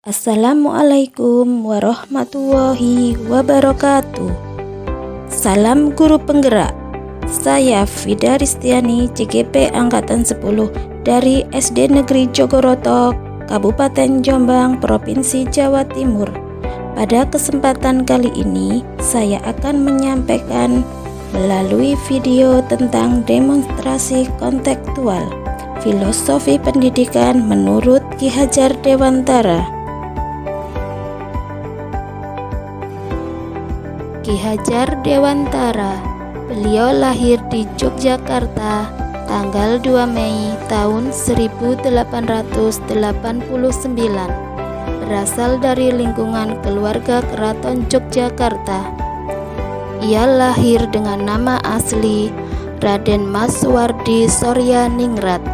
Assalamualaikum warahmatullahi wabarakatuh. Salam guru penggerak. Saya Fida Ristiani, CGP Angkatan 10 dari SD Negeri Jogoroto, Kabupaten Jombang, Provinsi Jawa Timur. Pada kesempatan kali ini, saya akan menyampaikan melalui video tentang demonstrasi kontekstual filosofi pendidikan menurut Ki Hajar Dewantara. Ki Hajar Dewantara, beliau lahir di Yogyakarta tanggal 2 Mei tahun 1889. Berasal dari lingkungan keluarga keraton Yogyakarta. Ia lahir dengan nama asli Raden Maswardi Soryaningrat.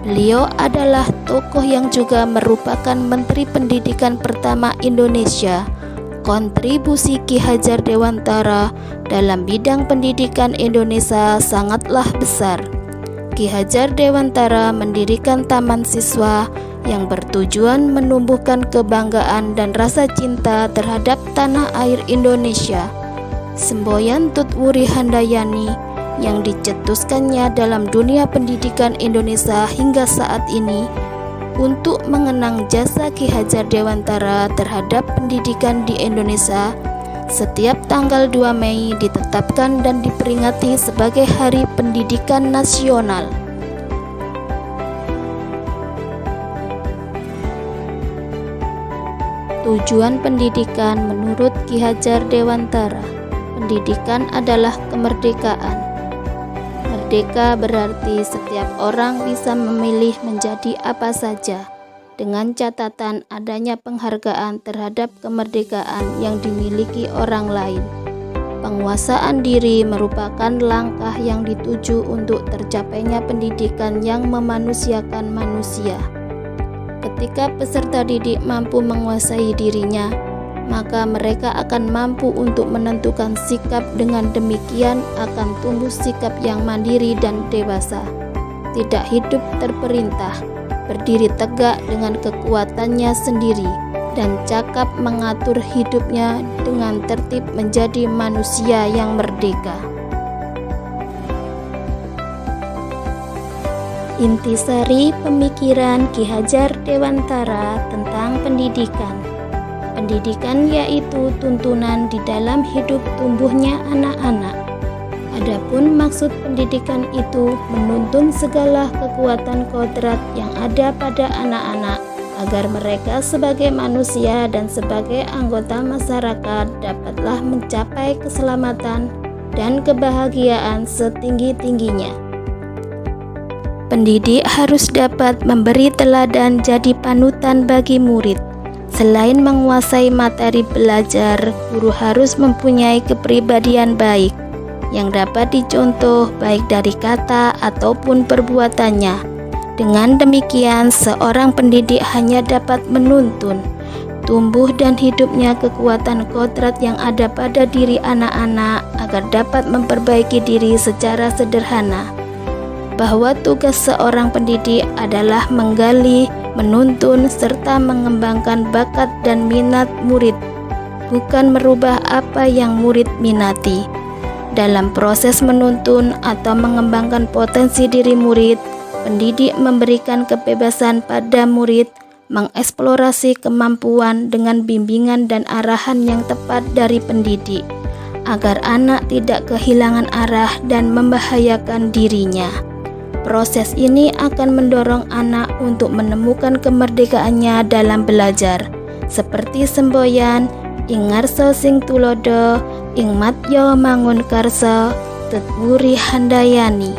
Beliau adalah tokoh yang juga merupakan Menteri Pendidikan pertama Indonesia. Kontribusi Ki Hajar Dewantara dalam bidang pendidikan Indonesia sangatlah besar. Ki Hajar Dewantara mendirikan taman siswa yang bertujuan menumbuhkan kebanggaan dan rasa cinta terhadap tanah air Indonesia. Semboyan Tut Wuri Handayani yang dicetuskannya dalam dunia pendidikan Indonesia hingga saat ini untuk mengenang jasa Ki Hajar Dewantara terhadap pendidikan di Indonesia. Setiap tanggal 2 Mei ditetapkan dan diperingati sebagai Hari Pendidikan Nasional. Tujuan pendidikan menurut Ki Hajar Dewantara. Pendidikan adalah kemerdekaan. Merdeka berarti setiap orang bisa memilih menjadi apa saja, dengan catatan adanya penghargaan terhadap kemerdekaan yang dimiliki orang lain. Penguasaan diri merupakan langkah yang dituju untuk tercapainya pendidikan yang memanusiakan manusia. Ketika peserta didik mampu menguasai dirinya, maka mereka akan mampu untuk menentukan sikap. Dengan demikian akan tumbuh sikap yang mandiri dan dewasa, tidak hidup terperintah, berdiri tegak dengan kekuatannya sendiri, dan cakap mengatur hidupnya dengan tertib menjadi manusia yang merdeka. Intisari pemikiran Ki Hajar Dewantara tentang pendidikan. Pendidikan yaitu tuntunan di dalam hidup tumbuhnya anak-anak. Adapun maksud pendidikan itu menuntun segala kekuatan kodrat yang ada pada anak-anak agar mereka sebagai manusia dan sebagai anggota masyarakat dapatlah mencapai keselamatan dan kebahagiaan setinggi-tingginya. Pendidik harus dapat memberi teladan jadi panutan bagi murid. Selain menguasai materi belajar, guru harus mempunyai kepribadian baik yang dapat dicontoh baik dari kata ataupun perbuatannya. Dengan demikian, seorang pendidik hanya dapat menuntun, tumbuh dan hidupnya kekuatan kodrat yang ada pada diri anak-anak agar dapat memperbaiki diri secara sederhana. Bahwa tugas seorang pendidik adalah menggali, menuntun, serta mengembangkan bakat dan minat murid, bukan merubah apa yang murid minati. Dalam proses menuntun atau mengembangkan potensi diri murid, pendidik memberikan kebebasan pada murid mengeksplorasi kemampuan dengan bimbingan dan arahan yang tepat dari pendidik, agar anak tidak kehilangan arah dan membahayakan dirinya. Proses ini akan mendorong anak untuk menemukan kemerdekaannya dalam belajar, seperti semboyan ing ngarsa sing tulodo, ing matya mangun karsa, Tut Wuri Handayani.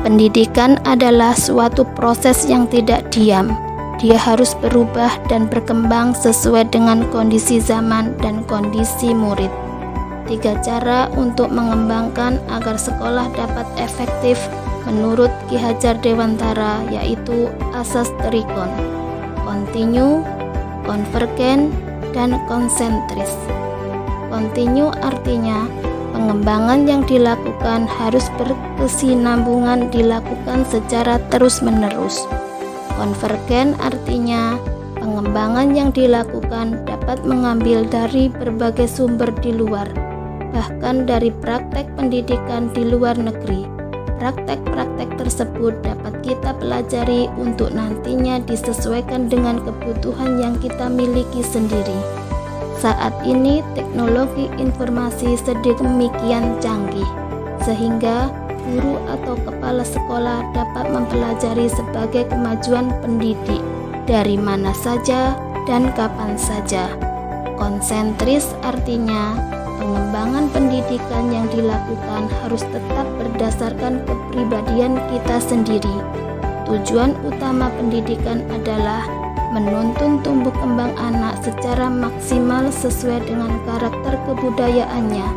Pendidikan adalah suatu proses yang tidak diam. Dia harus berubah dan berkembang sesuai dengan kondisi zaman dan kondisi murid. 3 cara untuk mengembangkan agar sekolah dapat efektif menurut Ki Hajar Dewantara, yaitu asas terikon, kontinu, konvergen, dan konsentris. Kontinu artinya pengembangan yang dilakukan harus berkesinambungan, dilakukan secara terus-menerus. Konvergen artinya pengembangan yang dilakukan dapat mengambil dari berbagai sumber di luar, bahkan dari praktek pendidikan di luar negeri. Praktek-praktek tersebut dapat kita pelajari untuk nantinya disesuaikan dengan kebutuhan yang kita miliki sendiri. Saat ini teknologi informasi sedemikian canggih, sehingga guru atau kepala sekolah dapat mempelajari sebagai kemajuan pendidik dari mana saja dan kapan saja. Konsentris artinya pengembangan pendidikan yang dilakukan harus tetap berdasarkan kepribadian kita sendiri. Tujuan utama pendidikan adalah menuntun tumbuh kembang anak secara maksimal sesuai dengan karakter kebudayaannya.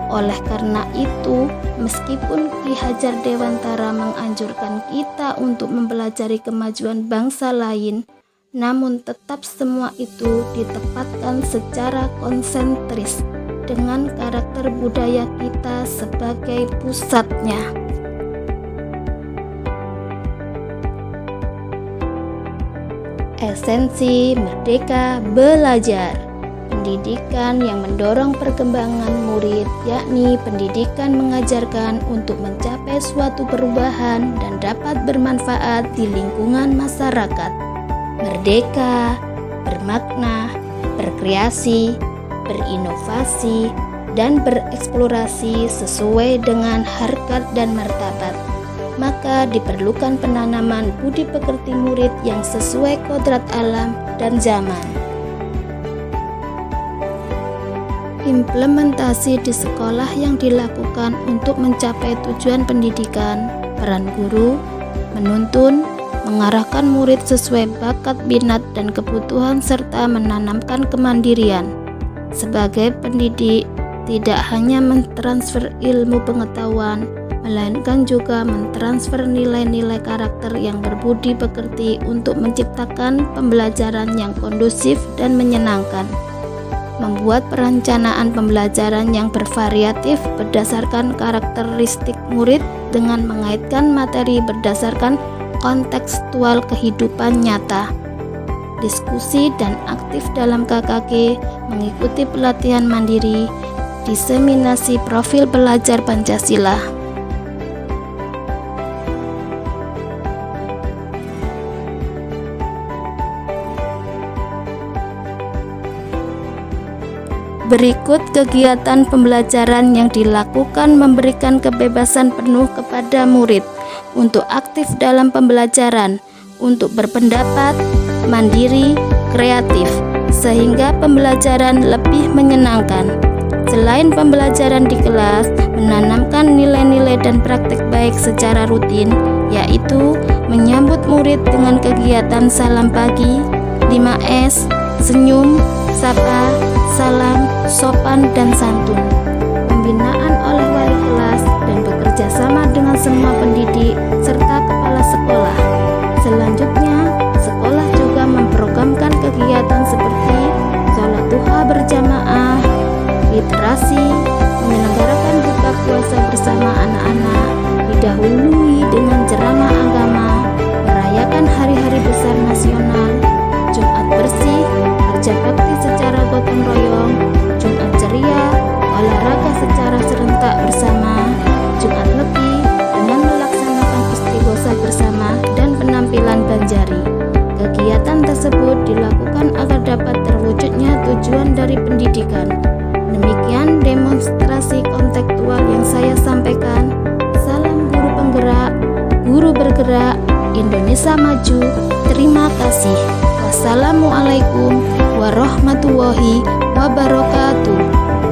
Oleh karena itu, meskipun Ki Hajar Dewantara menganjurkan kita untuk mempelajari kemajuan bangsa lain, namun tetap semua itu ditempatkan secara konsentris dengan karakter budaya kita sebagai pusatnya. Esensi Merdeka Belajar. Pendidikan yang mendorong perkembangan murid, yakni pendidikan mengajarkan untuk mencapai suatu perubahan dan dapat bermanfaat di lingkungan masyarakat. Merdeka bermakna berkreasi, berinovasi, dan bereksplorasi sesuai dengan harkat dan martabat. Maka diperlukan penanaman budi pekerti murid yang sesuai kodrat alam dan zaman. Implementasi di sekolah yang dilakukan untuk mencapai tujuan pendidikan. Peran guru menuntun, mengarahkan murid sesuai bakat minat dan kebutuhan serta menanamkan kemandirian. Sebagai pendidik, tidak hanya mentransfer ilmu pengetahuan, melainkan juga mentransfer nilai-nilai karakter yang berbudi pekerti untuk menciptakan pembelajaran yang kondusif dan menyenangkan. Membuat perencanaan pembelajaran yang bervariatif berdasarkan karakteristik murid dengan mengaitkan materi berdasarkan kontekstual kehidupan nyata. Diskusi dan aktif dalam KKG, mengikuti pelatihan mandiri, diseminasi profil pelajar Pancasila. Berikut kegiatan pembelajaran yang dilakukan memberikan kebebasan penuh kepada murid untuk aktif dalam pembelajaran, untuk berpendapat, mandiri, kreatif, sehingga pembelajaran lebih menyenangkan. Selain pembelajaran di kelas, menanamkan nilai-nilai dan praktek baik secara rutin, yaitu menyambut murid dengan kegiatan salam pagi, 5S, senyum, sapa, salam, sopan, dan santun. Pembinaan oleh wali kelas dan bekerja sama dengan semua pendidik serta kepala sekolah. Selanjutnya, sekolah juga memprogramkan kegiatan seperti sholat duha berjamaah, literasi, menyelenggarakan buka puasa bersama anak-anak, didahului dengan ceramah agama, merayakan hari-hari besar nasional, Jumat bersih, kerja bakti secara gotong royong, Jumat ceria, olahraga secara serentak bersama, Jumat legi dengan melaksanakan istighosah bersama dan penampilan banjari. Kegiatan tersebut dilakukan agar dapat terwujudnya tujuan dari pendidikan. Demikian demonstrasi kontekstual yang saya sampaikan. Salam guru penggerak, guru bergerak, Indonesia maju. Terima kasih. Wassalamualaikum warahmatullahi wabarakatuh.